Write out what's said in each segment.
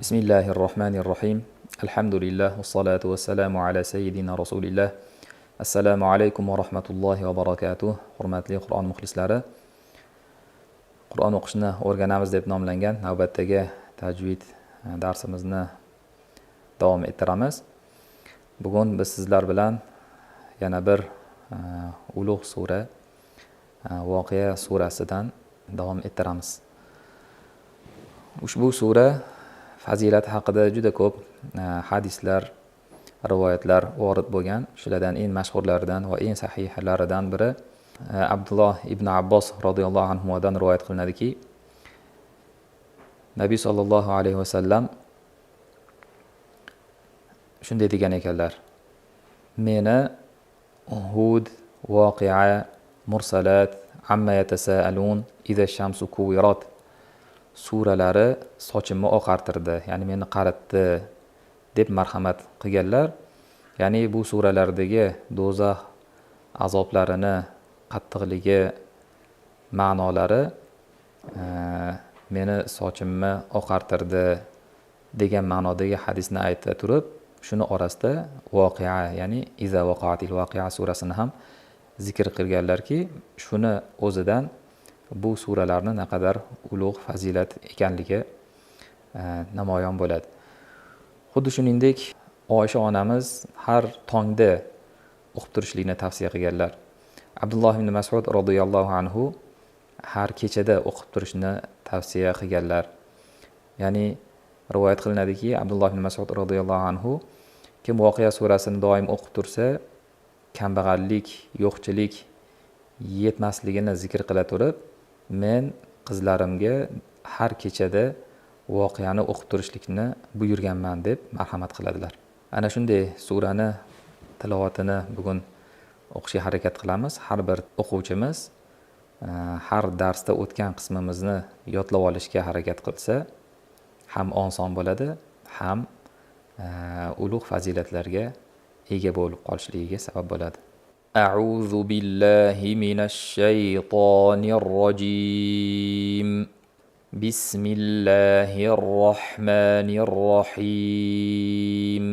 بسم الله الرحمن الرحيم. الحمد لله والصلاة والسلام على سيدنا رسول الله. السلام عليكم ورحمة الله وبركاته. Hurmatli Qur'on muxlislari, Qur'on o'qishni o'rganamiz deb nomlangan navbatdagi tajvid darsimizni davom ettiramiz. Bugun biz sizlar bilan yana bir ulug' sura, Voqea surasidan davom ettiramiz. Ushbu sura fazilati haqida juda ko'p hadislar, rivoyatlar vorid bo'lgan. Shulardan eng mashhurlaridan va eng sahihlaridan biri Abdulloh ibn Abbos radhiyallohu anhudan rivoyat qilinadiki, Nabiy sallallohu alayhi vasallam shunday degan ekanlar: meni Hud, Voqea, Mursalat, Amma yatasaalun, Iza shamsu kuwirat suralari sochimni oqartirdi, ya'ni meni qaritdi deb marhamat qilganlar. Ya'ni bu suralardagi do'zax azoblarini qattiqligi, ma'nolari meni sochimni oqartirdi degan ma'nodagi hadisni ayta turib, shuni orasida Voqea, ya'ni Iza waqa'atil Voqea surasini ham zikr qilganlarki, shuni o'zidan bu suralarni naqadar ulug' fazilat ekanligi namoyon bo'ladi. Xuddi shuningdek, Oysha onamiz har tongda o'qib turishlikni tavsiya qilganlar. Abdulloh ibn Mas'ud radhiyallohu anhu har kechada o'qib turishni tavsiya qilganlar. Ya'ni rivoyat qilinadiki, Abdulloh ibn Mas'ud radhiyallohu anhu kim Voqea surasini doim o'qib tursa, kambag'allik, yo'qchilik yetmasligini zikr qila turib, men qizlarimga har kechada Voqeani o'qib turishlikni buyurganman deb marhamat qiladilar. Ana shunday surani tilovatini bugun o'qishga harakat qilamiz. Har bir o'quvchimiz har darsda o'tgan qismimizni yodlab olishga harakat qilsa, ham oson bo'ladi, ham ulug' fazilatlarga ega bo'lib qolishligiga sabab bo'ladi. أعوذ بالله من الشيطان الرجيم. بسم الله الرحمن الرحيم.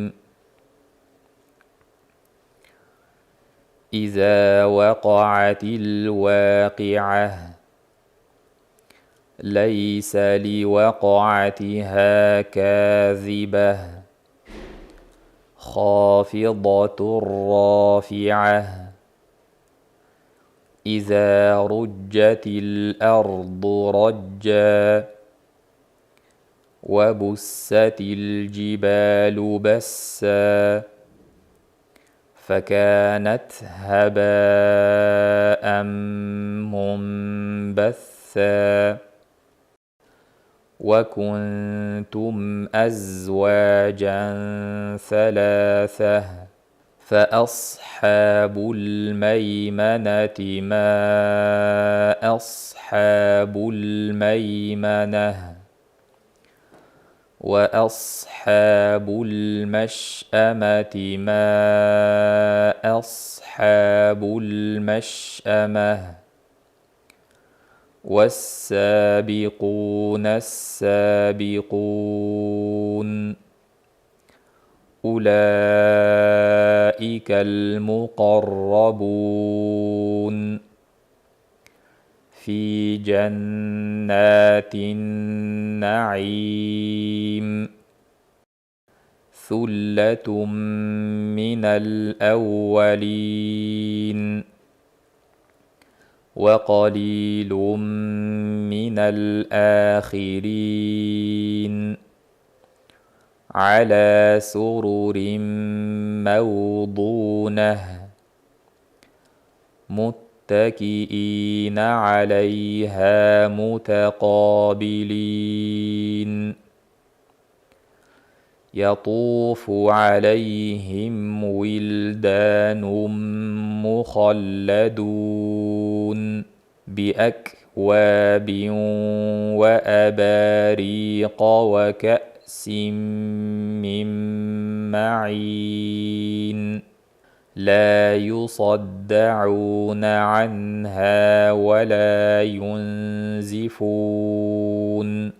إذا وقعت الواقعة ليس لوقعتها كاذبة خافضة رافعة إذا رجت الأرض رجا وبست الجبال بسا فكانت هباء منبثا وكنتم أزواجا ثلاثة فأصحاب الميمنة ما أصحاب الميمنة وأصحاب المشأمة ما أصحاب المشأمة والسابقون السابقون أولئك المقربون في جنات النعيم ثلة من الأولين وقليل من الآخرين على سرر موضونة متكئين عليها متقابلين يطوف عليهم ولدان مخلدون بأكواب وأباريق وكأس من معين لا يصدعون عنها ولا ينزفون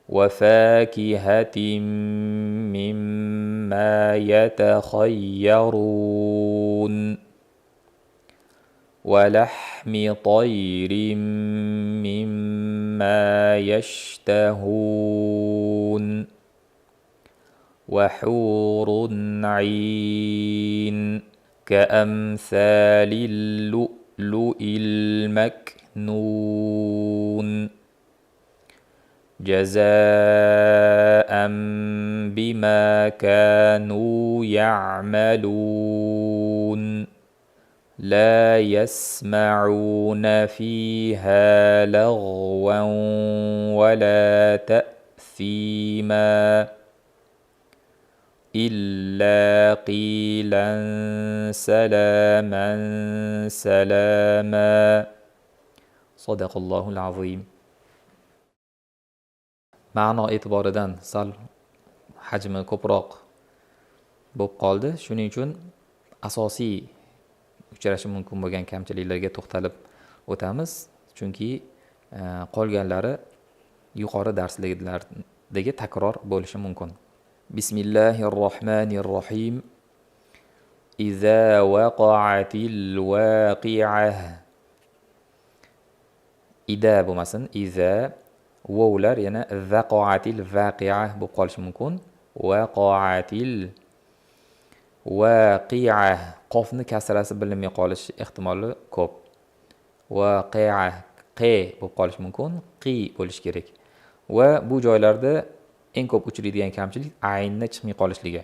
وفاكهة مما يتخيرون ولحم طير مما يشتهون وحور عين كأمثال اللؤلؤ المكنون جزاء بما كانوا يعملون لا يسمعون فيها لغوا ولا تأثيما إلا قيلا سلاما سلاما صدق الله العظيم. Ma'no e'tiboridan sal hajmi ko'proq bo'lib qoldi. Shuning uchun asosiy uchrashi mumkin bo'lgan kamchiliklarga to'xtalib o'tamiz. Chunki qolganlari yuqori darslardagi takror bo'lishi mumkin. Bismillahirrohmanirrohim. Iza waqa'atil waqi'ah. Ida bo'lmasin, iza vovlar yana vaqa'atil vaqi'ah bo'lib qolishi mumkin. Waqa'atil waqi'ah, qofni kasrasi bilinmay qolish ehtimoli ko'p. Waqi'ah qi bo'lib qolishi mumkin, qi bo'lishi kerak. Va bu joylarda eng ko'p uchraydigan kamchilik aynni chiqmay qolishligi.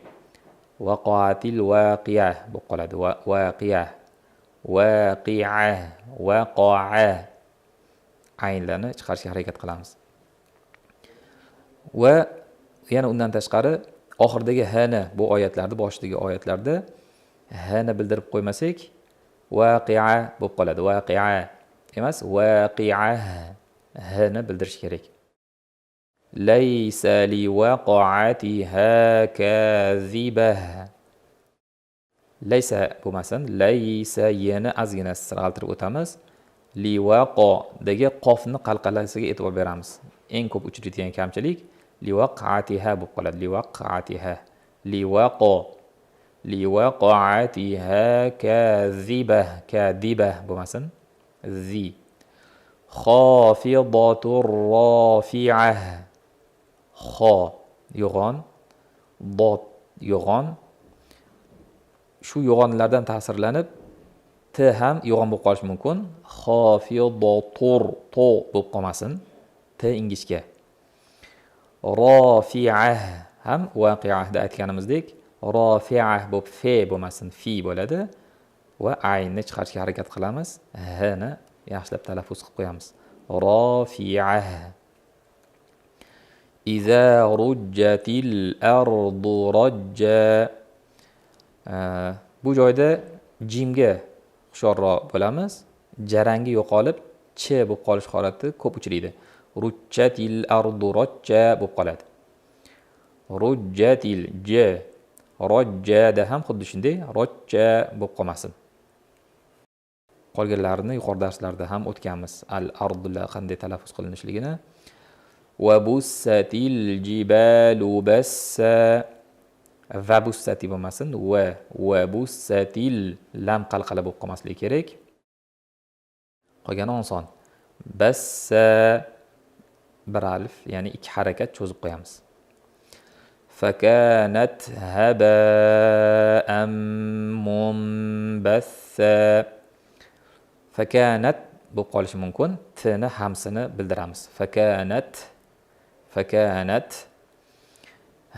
Waqa'atil waqi'ah bo'lib qoladi. Waqi'ah, waqi'ah, waqa'a aynlarni chiqarishga harakat qilamiz. Va yana undan tashqari oxirdagi hni bu oyatlarda, boshidagi oyatlarda hni bildirib qo'ymasak, waqi'a bo'lib qoladi. Waqi'a emas, waqi'a hni bildirish kerak. Laysa li waqa'atiha kazibah. Laysa bo'lmasin, laysa yana ozgina sirg'altirib o'tamiz. Li waqo dagi qofni qalqalasiga e'tibor beramiz. Eng ko'p uchraydigan kamchilik li waqa'atiha bo'lib qoladi. Li waqa'atiha, li waqo, li waqa'atiha kazibah, kadibah bo'lmasin. Zi khafidatur rafi'ah. Kho yo'g'on, dod yo'g'on. Shu yo'g'onlardan ta'sirlanib t ham yo'g'on bo'lib qolishi mumkin. Khafidatur to bo'lib qolmasin. T ingichka. Rafi'ah ham waqi'ahda aytganimizdek rafi'ah bo'lib fe bo'lmasin, fi bo'ladi va aynni chiqarishga harakat qilamiz. H ni yaxshilab talaffuz qilib qo'yamiz. Rafi'ah. Iza rujjatil ardu rajja. Bu joyda jimga hushyorroq bo'lamiz. Jarangi yo'qolib ch bo'lib qolish holati ko'p uchraydi. Rujjatil ardu rajja bo'lib qoladi. Rujjatil j, rajjada ham xuddi shunday rajja bo'lib qolmasin. Qolganlarini yuqori darslarda ham o'tganmiz. Al ardlar qanday talaffuz qilinishligini. Va bussatil jibalu bassa. Va bussati bo'lmasin, va bussatil lam qalqala bo'lib qolmasligi kerak. Qolgani oson. Bassa bir alif, ya'ni ikki harakat cho'zib qo'yamiz. Fakanat haba'an munbassa. Fakanat bo'lib qolishi mumkin. T'ni hamsini bildiramiz. Fakanat, fakanat.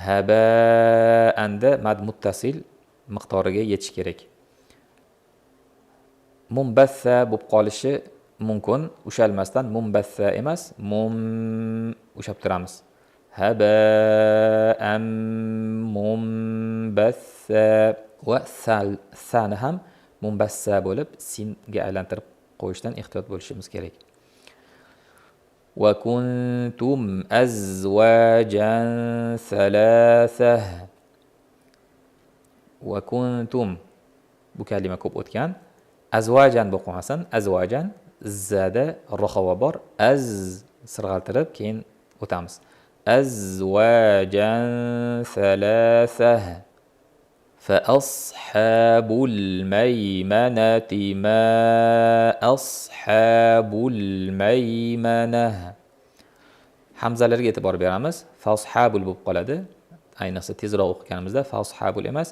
Haba'anda mad muttasil miqdoriga yetish kerak. Munbassa bo'lib qolishi mumkin. Ushalmasdan munbassa emas, ushab turamiz. Haba'an munbassa. Va sani ham munbassa bo'lib singa aylantirib qo'yishdan ehtiyot bo'lishimiz kerak. Wa kuntum azwajan salasah. Wa kuntum bu kalima ko'p o'tgan. Azwajan bo'lib qolmasin. Azwajan zada rohava bor. Az sirg'altirib keyin o'tamiz. أزواجا ثلاثة فأصحاب الميمنة ما أصحاب الميمنة hamzalarga e'tibor beramiz. Fashabul bo'lib qoladi. Ayniqsa tezroq o'qiganimizda fashabul emas,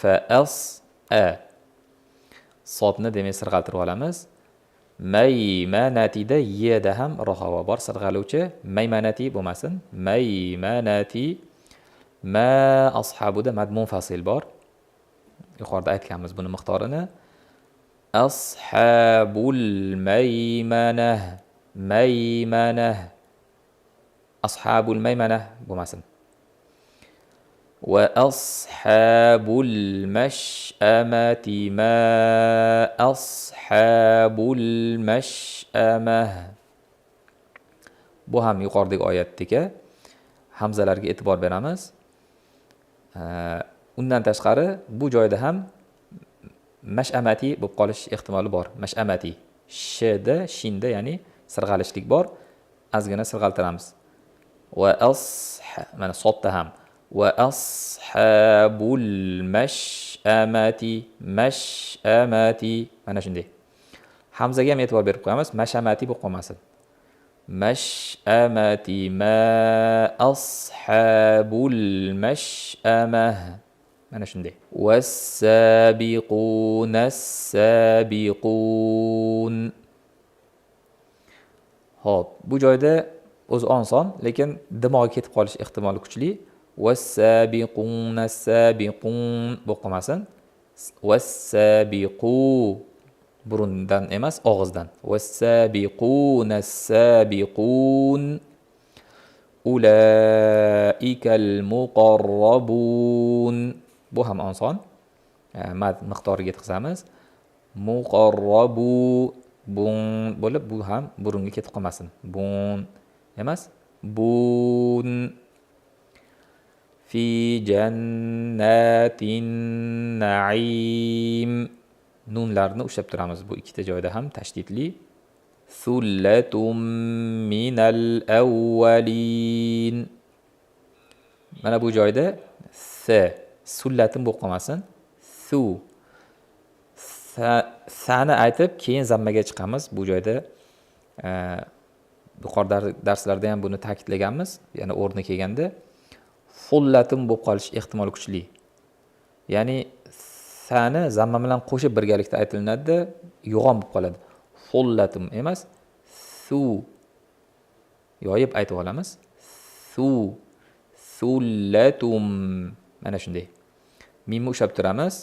fas a sodni demak sirg'altirib olamiz. Maymanatida yeda ham rohava bor, sirg'aluvchi maymanati bo'lmasin. Maymanati ma ashabuda mad munfasil bor. Yuqorida aytganmiz buni miqdorini. Ashabul maymanah maymanah ashabul maymanah bo'lmasin. Wa ashabul mash'amati ma ashabul mash'amah. Bu ham yuqoridagi oyatdagi hamzalarga e'tibor beramiz. Undan tashqari bu joyda ham mash'amati bo'lib qolish ehtimoli bor. Mash'amati shda, shinda, ya'ni sirg'alishlik bor. Ozgina sirg'altiramiz. Va mana sodda ham va ashabul mash'amati mana shunday. Hamzaga ham e'tibor berib qo'yamiz. Mash'amati bo'lib qolmasin. Mash'amati ma ashabul mash'amah mana shunday. Was-sabiqun. Xo'p, bu joyda o'zi oson, lekin dimog'i ketib qolish ehtimoli kuchli. Was-sabiqun bo'lib qolmasin. Was-sabiqu burundan emas, og'izdan. Was-sabiqun ulaikal muqarrabun. Bu ham oson. Mad miqdoriga yetkazamiz. Muqarrabu bun bo'lib, bu ham burunga ketib qolmasin. Bun emas, bun. Fi jannatin na'im. Nunlarni ushlab turamiz. Bu ikkita joyda ham tashdidli. Sullatum minal awwalin. Mana bu joyda sullatim bo'lib qolmasin. Sani aytib keyin zammaga chiqamiz. Bu joyda yuqorida darslarda ham buni ta'kidlaganmiz. Yana o'rni kelganda fullatim bo'lib qolish ehtimoli kuchli. Ya'ni sani zamma bilan qo'shib birgalikda aytilinadi, yo'g'on bo'lib qoladi. Fullatum emas, yoyib aytib olamiz. Sullatum mana shunday. Mimni ushlab turamiz.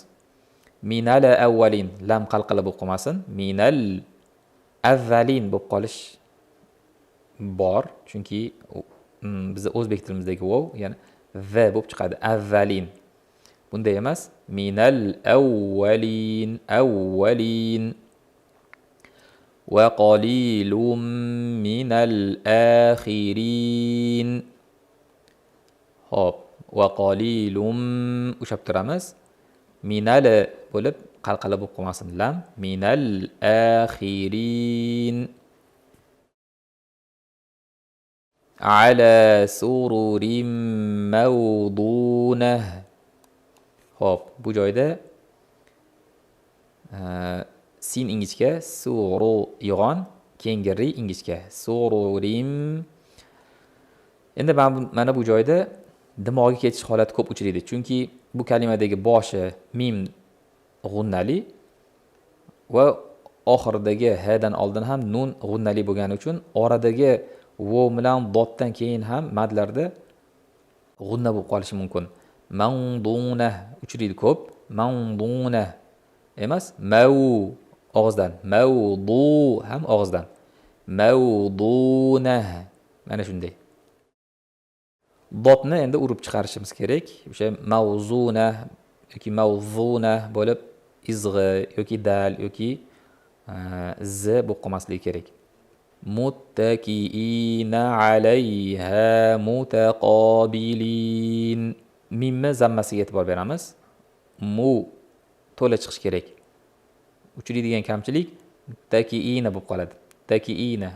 Minal avvalin lam qalqala bo'lib qolmasin. Minal avvalin bo'lib qolish bor, chunki bizning o'zbek tilimizdagi vov, ya'ni va bo'lib chiqadi. Avvalin. Bunday emas. Minal avvalin va qalilum minal akhirin. Hop, va qalilum ushlab turamiz. Minal bo'lib qalqala bo'lib qolmasin lam. Minal akhirin. Ala sururim mawdunah. Hop, bu joyda sin ingichka, suru yo'g'on, keyingi ri ingichka, sururim. Endi mana bu joyda dimog'iga ketish holati ko'p uchraydi, chunki bu kalimadagi boshi mim g'unnali va oxiridagi hadan oldin ham nun g'unnali bo'lgani uchun oradagi vov bilan dotdan keyin ham madlarda g'unna bo'lib qolishi mumkin. Mawduna uchraydi ko'p. Mawduna emas, og'izdan. Mawdu ham og'izdan. Mawduna mana shunday. Dotni endi urib chiqarishimiz kerak. O'sha mavzuna yoki mavzuna bo'lib izg'i yoki dal yoki z bo'lib qolmasligi kerak. Muttakiina alayha mutaqabilin. Mimni zammasiga e'tibor beramiz. Mu to'la chiqish kerak. Uchraydigan kamchilik takiina bo'lib qoladi. Takiina.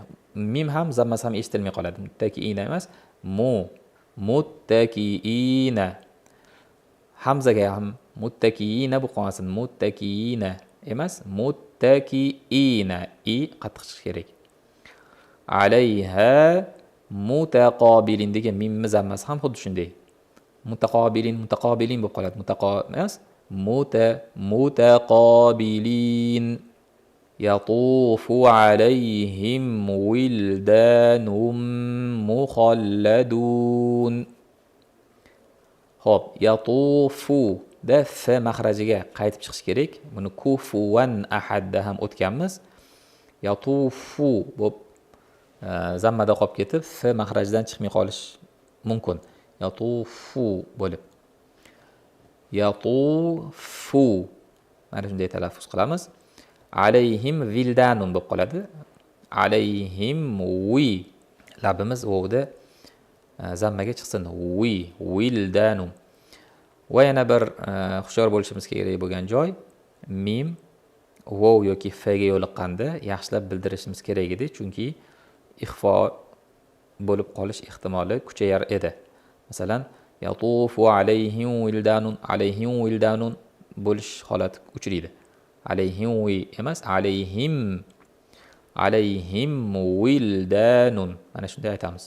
Mim ham zammasi ham eshitilmay qoladi. Takiina emas, mu muttakiina. Hamzaga ham muttakiina bo'lib qolmasin. Muttakiina emas, muttakiina. I qattiq chiqishi kerak. Alayha mutaqobilin degan mimmi zammasi ham xuddi shunday. Mutaqobilin bo'lib qoladi. Emas, mutaqobilin. Yatufu alayhim wildanum mukhalladun. Xo'p, yatufu da f mahrajiga qaytib chiqish kerak. Buni kufuvan ahadda ham o'tganmiz. Yatufu bo'lib zammada qolib ketib, f mahrajidan chiqmay qolish mumkin. Yatufu bo'lib. Yatufu. Mana shunday talaffuz qilamiz. Alayhim vildanun bo'lib qoladi. Alayhim wi. Labimiz o'vda zammaga chiqsin. Wi, vildanun. Va yana bir hushyor bo'lishimiz kerak bo'lgan joy mim vov yoki f ga yo'liqqanda yaxshilab bildirishimiz kerak edi, chunki ixfo bo'lib qolish ehtimoli kuchayar edi. Masalan, yatufu alayhim wildanun bo'lish holati uchraydi. Alayhim emas, alayhim wildanun. Mana shunday aytamiz.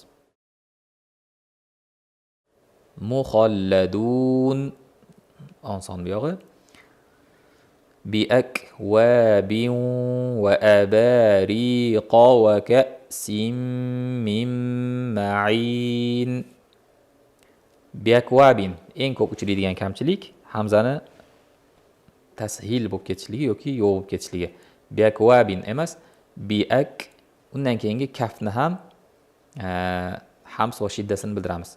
Mukhalladun oson buyog'i. Biakwabin wa abariqa wa ka'sin min ma'in. Biakwabin eng ko'p uchraydigan kamchilik hamzani tashil bo'lib ketishligi yoki yo'q bo'lib ketishligi. Biakwabin emas, biak. Undan keyingi kafni ham hams va shiddasini bildiramiz.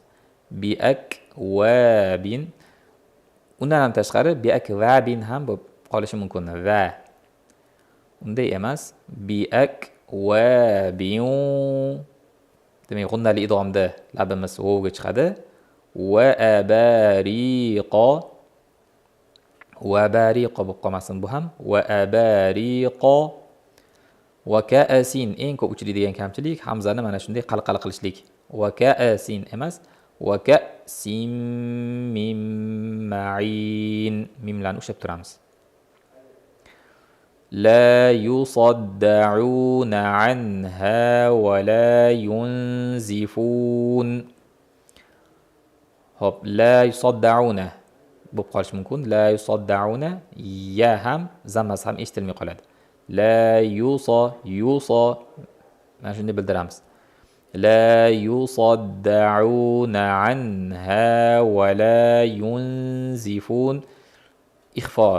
Biakwabin. Undan ham tashqari biakwabin ham bo'lib qolishi mumkin. Va unday emas. Biakwabin. Demak, g'unnali idg'omda labimiz vovga chiqadi. Va abariqa. Va bariqa bo'lib qolmasin bu ham. Va abariqa. Va ka'sin eng ko'p uchraydigan kamchilik hamzani mana shunday qalqala qilishlik. Va ka'sin emas, va ka'sin min ma'in. Mimlarni ushlab turamiz. La yusadda'una anha va la yunzifun. Hop, la yusadda'una bo'lib qolish mumkin. La yusadda'una ya ham zammasi ham eshitilmay qoladi. La yusa mana shunday bildiramiz. La yusadda'una anha va la yunzifun. Ixfo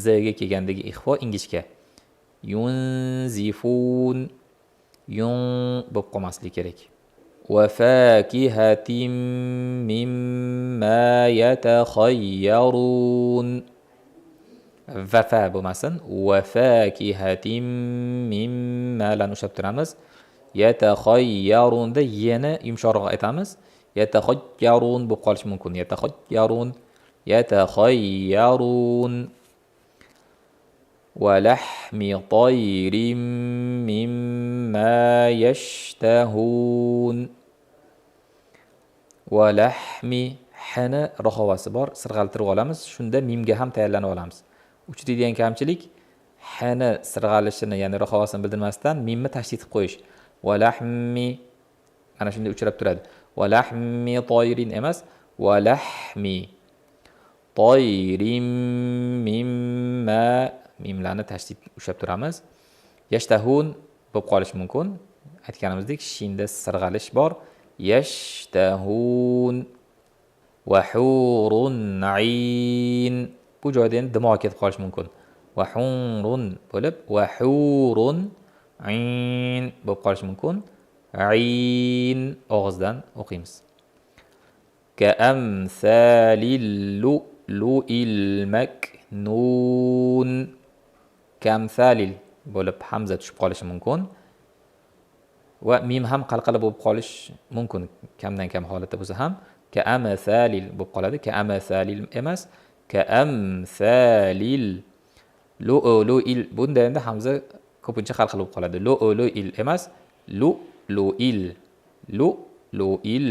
zga kelgandagi ixfo ingichka. Yunzifun yun bo'lib qolmasligi kerak. Va fakihatin mimma yatakhayyarun. Vafa bo'lmasin. Va fakihatin mimma lan ushlab turamiz. Yatakhayyarun da yeni yumshoqroq aytamiz. Yatakhayyarun bo'lib qolishi mumkin. Yatakhayyarun. Va lahmi tayrin mimma yashtahun. Va lahmi hana rahovasi bor, sirg'altirib olamiz. Shunda mimga ham tayyorlanib olamiz. Uchraydigan kamchilik hana sirg'alishini, ya'ni rahovasini bildirmasdan mimni tashdid qilib qo'yish. Va lahmi ana shunday uchrab turadi. Va lahmi tayrin emas, va lahmi tayrin mimma mimlarni tashdid ushlab turamiz. Yashtahun bo'lib qolishi mumkin. Aytganimizdek, shinda sirg'alish bor. Yashtahun. Va hurun ayn. Bu joyda endi dimo ketib qolishi mumkin. Va hurun bo'lib, va hurun ayn bo'lib qolishi mumkin. Ayn og'izdan o'qiymiz. Ka amsalil lu'lu'il maknun. Kamsalil bo'lib hamza tushib qolishi mumkin. Va mim ham qalqala bo'lib qolish mumkin. Kamdan kam holatda bo'lsa ham ka amsalil bo'lib qoladi. Ka amsalil emas, ka amsalil lu'lu'il. Bunda endi hamza ko'pincha qalqala bo'lib qoladi. Lu'lu'il emas, lu'lu'il. Lu'lu'il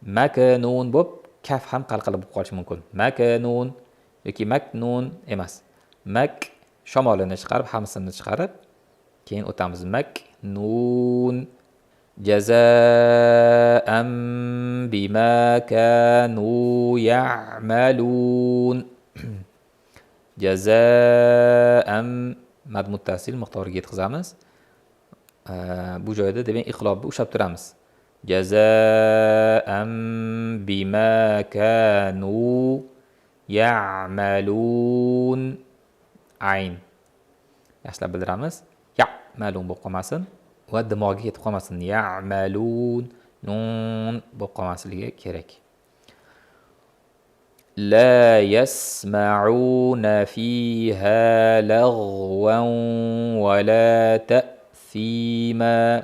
Makanun bo'lib, kaf ham qalqala bo'lib qolishi mumkin. Makanun yoki maknun emas. Mak shamolini chiqarib, hamsini chiqarib, keyin o'tamiz. Maknun jazaa'an bima kanu ya'malun. Jazaa'an mad muttasil miqdoriga yetkazamiz. Bu joyda demak iqlobni ushlab turamiz. Jazaa'an bima kanu ya'malun. Ayn yaxshilab bildiramiz. Ya'malun bo'lib qolmasin va dimog'iga yetib qolmasin. Ya'malun nun bo'lib qolmasligi kerak. لا يسمعون فيها لغوا ولا تأثيما.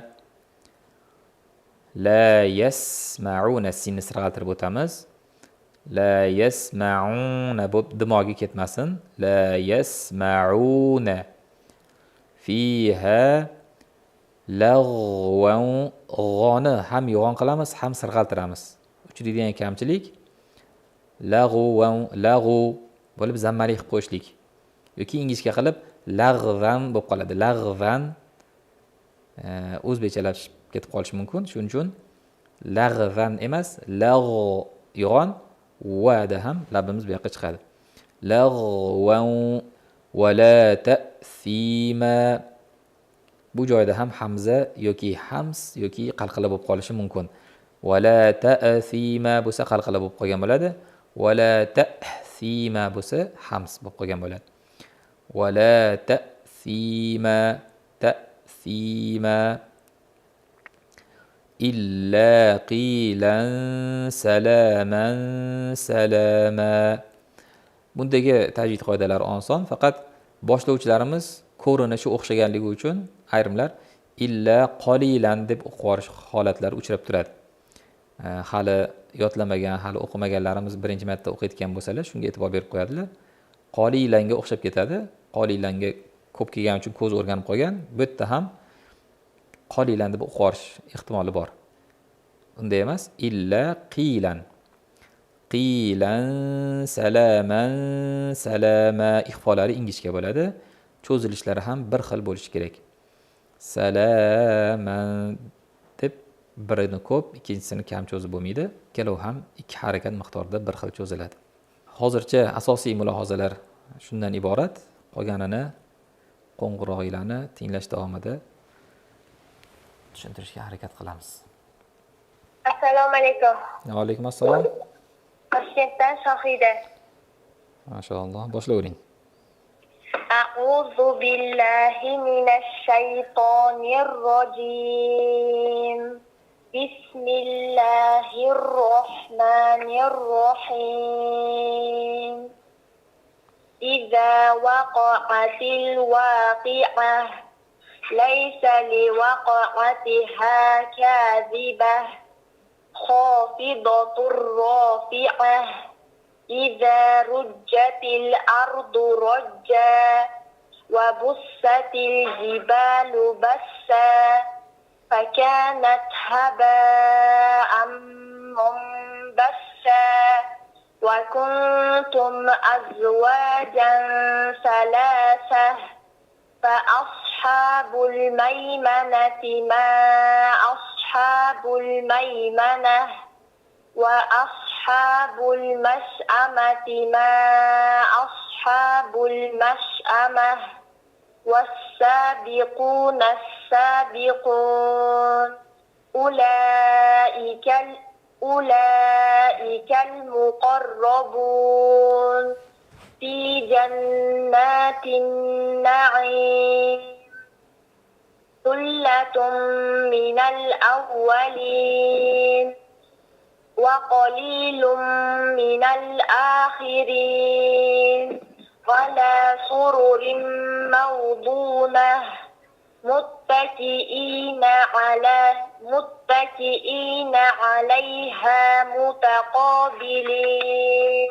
لا يسمعون sinni sirg'altirib o'tamiz. لا يسمعون bo'lib dimog'iga ketmasin. لا يسمعون فيها لغوا g'oni ham yo'g'on qilamiz, ham sirg'altiramiz. Uchraydigan kamchilik lag'u bo'lib zammali qilib qo'yishlik yoki ingichka qilib lag'van bo'lib qoladi. Lag'van o'zbekchalashib ketib qolishi mumkin. Shuning uchun lag'van emas, lag'u yo'g'on, va'da ham labimiz bu yoqqa chiqadi. Lag'van va la ta'sima. Bu joyda ham hamza yoki hams yoki qalqala bo'lib qolishi mumkin. Va la ta'sima bo'lsa qalqala bo'lib qolgan bo'ladi. ولا تأثيما bo'lsa hams bo'lib qolgan bo'ladi. ولا تأثيما إلا قيلا سلاما سلاما. Bundagi tajvid qoidalari oson, faqat boshlovchilarimiz ko'rinishi o'xshaganligi uchun ayrimlar illa qolilan deb o'qib holatlari uchrab turadi. Hali yodlamagan, hali o'qimaganlarimiz birinchi marta o'qiyotgan bo'lsalar, shunga e'tibor berib qo'yadilar. Qolilanga o'xshab ketadi. Qolilanga ko'p kelgani uchun ko'z o'rganib qolgan. Bu yerda ham qolilan deb o'qish ehtimoli bor. Unday emas, illa qilan. Qilan salaman salama ixfolari ingichka bo'ladi. Cho'zilishlari ham bir xil bo'lishi kerak. Salaman birini ko'p, ikkinchisini kam cho'zib bo'lmaydi. Ikkalovi ham ikki harakat miqdorida bir xil cho'ziladi. Hozircha asosiy mulohazalar shundan iborat. Qolganini qo'ng'iroqlarni tinglash davomida tushuntirishga harakat qilamiz. Assalomu alaykum. Va alaykum assalom. Toshkentdan Shohida. Mashalloh, boshlayvering. A'udhu billahi minash shaytonir rojim. Bismillahirrahmanirrahim. Idza waqa'atil waqi'ah laysa liwaqa'atiha kadhibah khafidatur rafi'ah. Idza rujjatil ardu rajja wa bussatil jibalu bassa فكانت هباء منبثا وكنتم أزواجا ثلاثة فأصحاب الميمنة ما أصحاب الميمنة وأصحاب المشأمة ما أصحاب المشأمة والسابقون السابقون أولئك المقربون في جنات النعيم ثلة من الأولين وقليل من الآخرين على سرر موضونة متكئين عليها متقابلين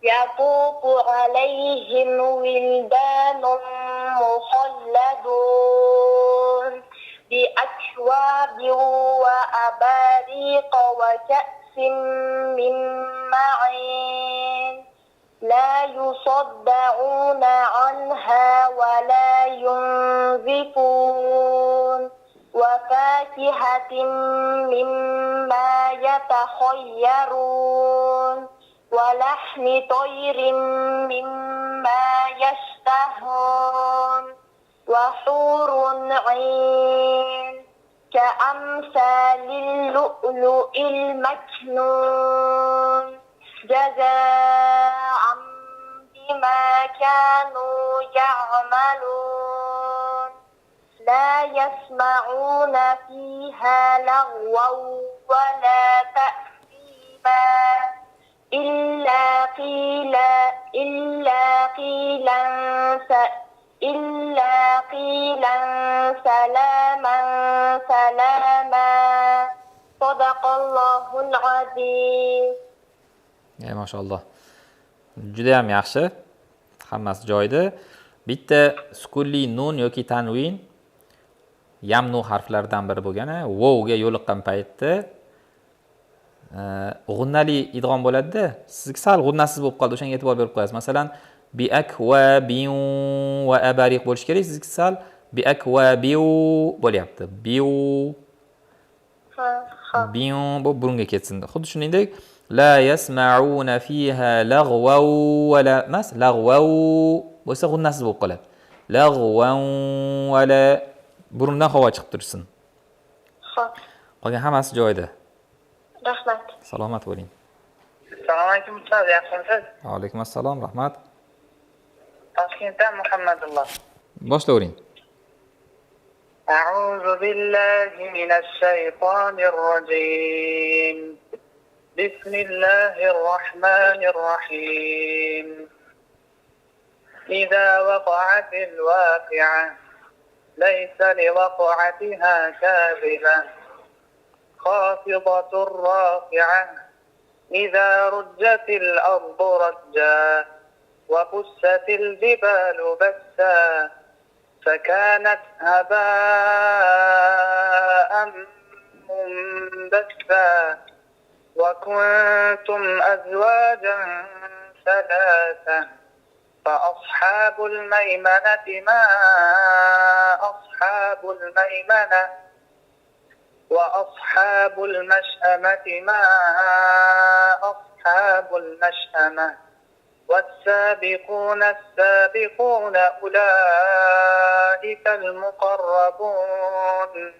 يطوف عليهم ولدان مخلدون بأكواب وأباريق وكأس من معين لا يصدعون عنها ولا ينزفون وفاكهة مما يتخيرون ولحم طير مما يشتهون وحور عين كأمثال اللؤلؤ المكنون جزاء بما كانوا يعملون لا يسمعون فيها لغوا ولا تأثيما إلا قيلا سلاما سلاما صدق الله العظيم. Maşallah. Juda ham yaxshi. Hammasi joyida. Bitta sukunli nun yoki tanvin yamnu harflaridan biri bo'lgan, vovga yo'liqqan paytda g'unnali idg'om bo'ladi-da. Sizga sal g'unnasiz bo'lib qoldi, o'shanga e'tibor berib qo'yasiz. Masalan, bi akwabiu va abariq bo'lish kerak, sizga sal bi akwabiu bo'lyapti. Biu biu bu burunga ketsin. Xuddi shuningdek la yasma'una fiha lagwaw va la mas lagwaw bo'lsa g'unnasiz bo'lib qoladi. Lagwaw va la burundan havo chiqib tursin. Xo'p. Qolgan hammasi joyida. Rahmat. Salomat bo'ling. Assalomu alaykum ustoz, yaxshimisiz? Va alaykum assalom, rahmat. Toshkentdan Muhammadulloh. Boshlavering. أعوذ بالله من الشيطان الرجيم. بسم الله الرحمن الرحيم. إذا وقعت الواقعة ليس لوقعتها كاذبة خافضة رافعة إذا رجت الأرض رجا وبست الجبال بسا فكانت هباء منبثا وكنتم أزواجا ثلاثة فأصحاب الميمنة ما أصحاب الميمنة وأصحاب المشأمة ما أصحاب المشأمة والسابقون السابقون أولئك المقربون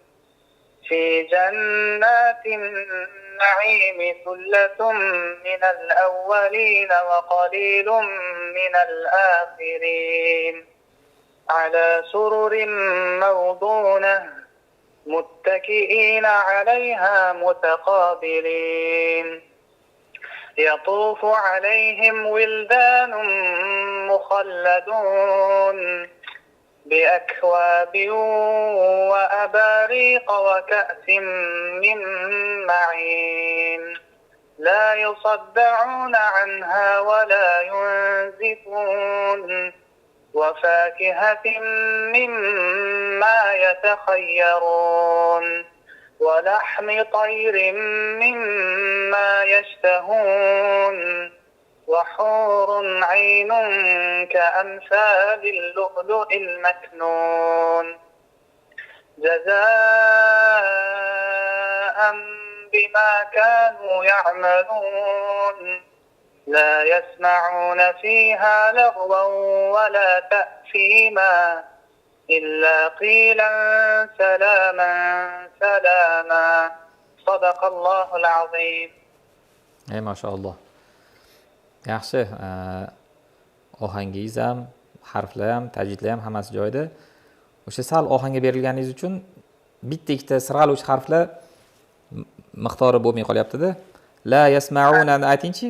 في جنات النعيم ثلة من الأولين وقليل من الآخرين على سرر موضونة متكئين عليها متقابلين يطوف عليهم ولدان مخلدون بأكواب وأباريق وكأس من معين لا يصدعون عنها ولا ينزفون وفاكهة مما يتخيرون ولحم طير مما يشتهون وحور عين كأمثال اللؤلؤ المكنون جزاء بما كانوا يعملون لا يسمعون فيها لغوا ولا تأثيما إلا قيلا سلاما سلاما صدق الله العظيم. Maşallah. Yaxshi. Ohangingiz ham, harflar ham, tajvidlar ham hammasi joyida. O'sha sal ohangga berilganingiz uchun bitta ikkita sirg'aluvchi harflar miqdori bo'lmay qolyapti-da. La yasma'una aytingchi?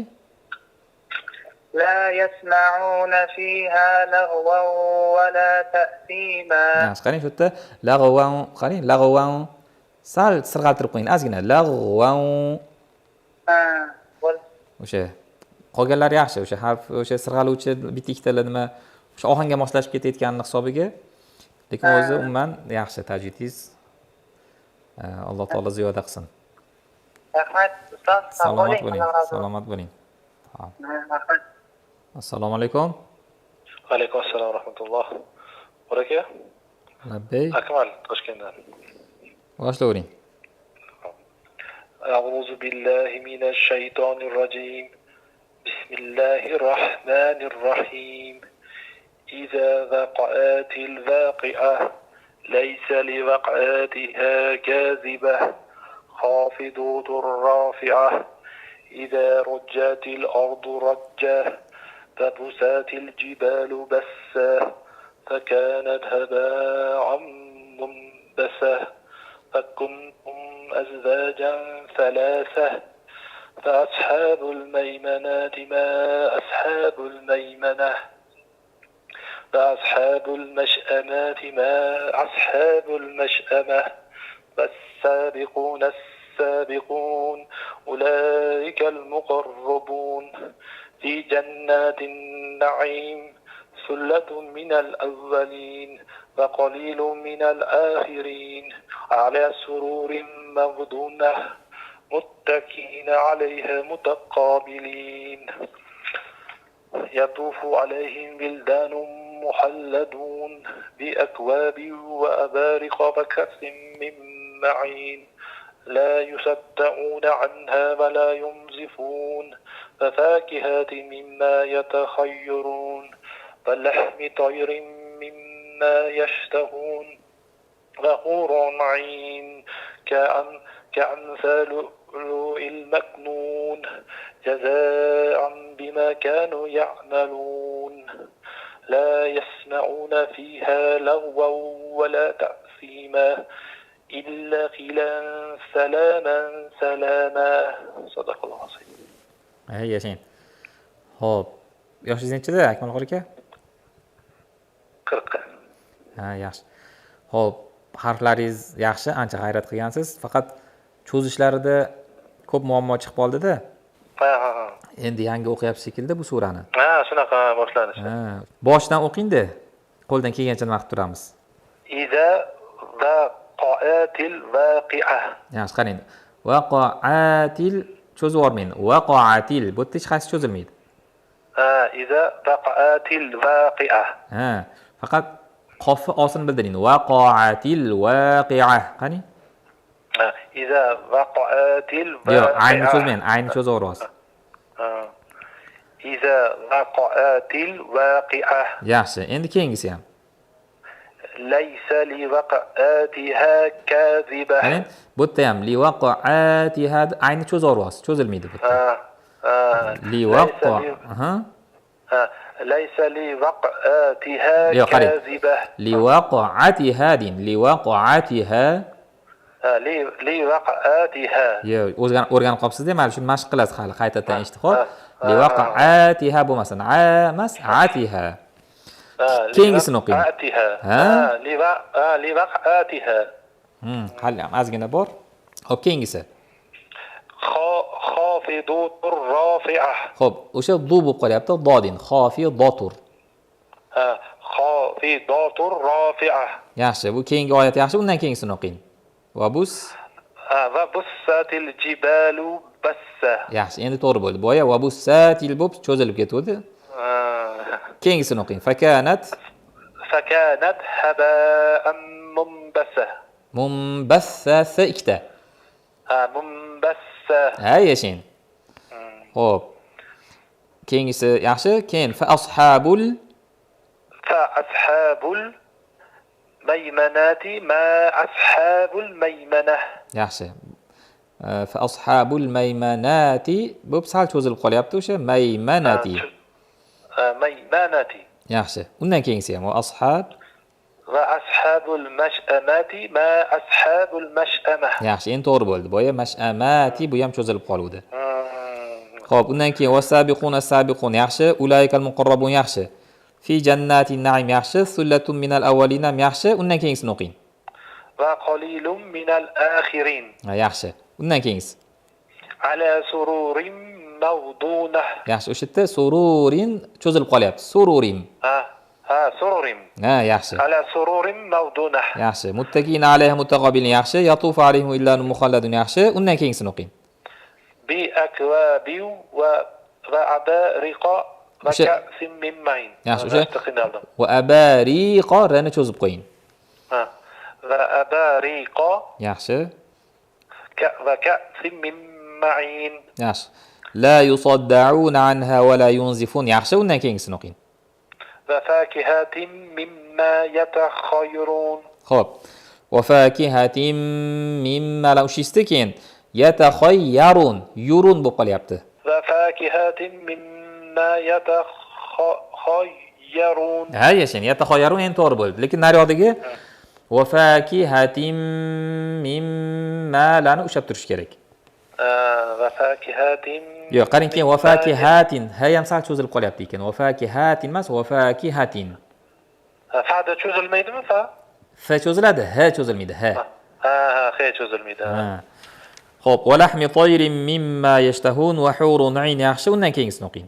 لا يسمعون فيها لغوا ولا تأثيما. Qarang shu yerda lag'van, qarang lag'van sal sirg'altirib qo'ying, ozgina lag'van. O'sha qolganlari yaxshi, o'sha harf, o'sha sirg'aluvchi bitta ikkitalar nima o'sha ohangga moslashib ketayotganini hisobiga. Lekin o'zi umuman yaxshi tajvidingiz Alloh taolo ziyoda qilsin. Rahmat, ustoz. Salomat bo'ling. Salomat bo'ling. Hop. Rahmat. Assalomu alaykum. Alaykum assalom rahmatulloh. Aka, Labbay. Akmal Toshkentdan. Boshlavering. أعوذ بالله من الشيطان الرجيم. بسم الله الرحمن الرحيم. إذا وقعت الواقعة ليس لوقعتها كاذبة خافضة رافعة إذا رجت الأرض رجا فبست الجبال بسا فكانت هباء منبثا فكنتم أزواجا ثلاثة فأصحاب الميمنة ما أصحاب الميمنة فأصحاب المشأمة ما أصحاب المشأمة فالسابقون السابقون أولئك المقربون في جنات النعيم ثلة من الأولين وقليل من الآخرين على سرور موضونة متكئين عليها متقابلين يطوف عليهم ولدان محلدون بأكواب وأبارق وكأس من معين لا يصدعون عنها ولا ينزفون وفاكهة مما يتخيرون ولحم طير مما يشتهون وحور عين كأمثال اللؤلؤ المكنون جزاء بما كانوا يعملون لا يسمعون فيها لغوا ولا تأثيما إلا قيلا سلاما سلاما صدق الله العظيم. Yashang. Xo'p. Yoshingiz nechida, Akmalxon aka? 40. Ha, yaxshi. Xo'p, harflaringiz yaxshi, ancha g'ayrat qilgansiz. Faqat cho'zishlarida ko'p muammo chiqib qoldi-da. Ha. Endi yangi o'qiyapsiz shekilli bu surani. Ha, shunaqa boshlanishi. Ha, boshdan o'qing-da. Qo'ldan kelgancha nima qilib turamiz. إذا وقعت الواقعة. Yaxshi, qarang. Waqa'atil cho'zib yormaydi. Waqa'atil bu yerda hech qaysi cho'zilmaydi. إذا وقعت الواقعة. Ha, faqat qofni osini bildiring. Waqa'atil waqi'a. Qani? إذا وقعت الواقعة. Yo'q, ayni cho'zmayman, ayni cho'zib yoryapsiz. إذا وقعت الواقعة. Yaxshi, endi keyingisi ham. ليس لوقعتها كاذبة. Qarang, bu yerda ham li waqa'atiha ayni cho'zib yoryapsiz, cho'zilmaydi bu yerda. Li waqa. Aha. ليس لوقعتها Yo'q, qarang. كاذبة. Li waqa'atiha din, li waqa'atiha. لوقعتها. Yo'q, o'rganib qolibsiz-da, mana shuni mashq qilasiz hali qaytadan eshitib, xo'p? Li waqa'atiha bo'lmasin, emas, atiha. Keyingisini o'qing. لوقعتها. Hali ham ozgina bor. Xo'p, keyingisi. خافضة رافعة. Xo'p, o'sha du bo'lib qolyapti, dodin, xofidatur. خافضة رافعة. Yaxshi, bu keyingi oyat yaxshi, undan keyingisini o'qing. Va bus. وبست الجبال بسا. Yaxshi, endi to'g'ri bo'ldi. Boya va busatil bo'lib cho'zilib ketdi. Keyingisini o'qing. Fakanat هباء منبثا. Munbassasa ikkita. منبثا. Ha, yashang. Xo'p. Keyingisi yaxshi. Keyin fa ashabul فأصحاب الميمنة ما أصحاب الميمنة. yaxshi. Fa ashabul maymanati bo'lib sal cho'zilib qolyapti o'sha maymanati. ميمنة. Yaxshi. Undan keyingisi ham ashab. وأصحاب المشأمة ما أصحاب المشأمة. Yaxshi, endi to'g'ri bo'ldi. Boya mash'amati bu ham cho'zilib qoluvdi. Xo'p, undan keyin wasabiquna sabiqun yaxshi, ulaykal muqarrabun yaxshi. Fi jannatin na'im yaxshi, sullatun minal awwalin ham yaxshi. Undan keyingisini o'qing. وقليل من الآخرين. Ha, yaxshi. Undan keyingisi. على سرور موضونة. Yaxshi, o'sha yerda sururin cho'zilib qolyapti. Sururim. سرر Ha, yaxshi. على سرور موضونة Yaxshi. Muttaqiin alayha mutaqabilin yaxshi. Yatufu alayhim illanun mukhalladun yaxshi. Undan keyingisini o'qing. بأكواب وأباريق وكأس من معين. yaxshi. أنا O'sha اشتقنا لهم. va abariqa rani cho'zib qo'ying. وأباريق Yaxshi. وكأس من معين. Yaxshi. La yusaddauna anha va la yunzifun. Yaxshi. Undan keyingisini o'qing. وفاكهة مما يتخيرون. Xo'p. Va fakihatin mimma la ushiste keyin yatakhayyarun. Yurun bo'lib qolyapti. وفاكهة مما يتخيرون. Ha, yashin. Yatakhayyarun endi to'g'ri bo'ldi. Lekin nariyoqdagi va fakihatin mimma lani ushlab turish kerak. وفاكهة. Yo'q, qarang keyin va fakihatin. Ha ham sal cho'zilib qolyapti ekan. Va fakihatin emas, va fakihatin. فهذا cho'zilmaydimi fa? Fa cho'ziladi, ha cho'zilmaydi, ha. He cho'zilmaydi. Ha. Xo'p, va lahmi tayrin mimma yashtahun va hurun 'ayn yaxshi. Undan keyingisini o'qing.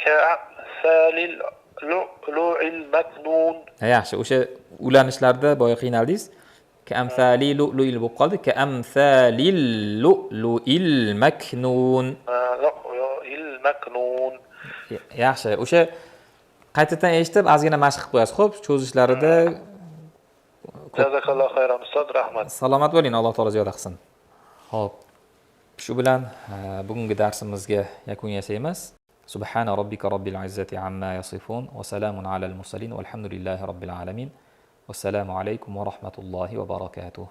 كأمثال اللؤلؤ المكنون. Ha, yaxshi. O'sha ulanishlarda boya qiynaldingiz. Ka'amsali lu'lu'il bo'lib qoldi. Ka'amsalil lu'lu'il maknun. اللؤلؤ المكنون. Yaxshi. O'sha qaytadan eshitib, ozgina mashq qilib qo'yasiz. Xo'p, cho'zishlarida Jazakalloh xayron ustoz, rahmat. salomat bo'ling, Alloh taolo ziyoda qilsin. Xo'p. Shu bilan bugungi darsimizga yakun yasaymiz. Subhana robbika robbil izzati amma yasifun va salamun alal mursalin valhamdulillahi robbil alamin. Vassalamu alaykum va rahmatullohi va barakatuh.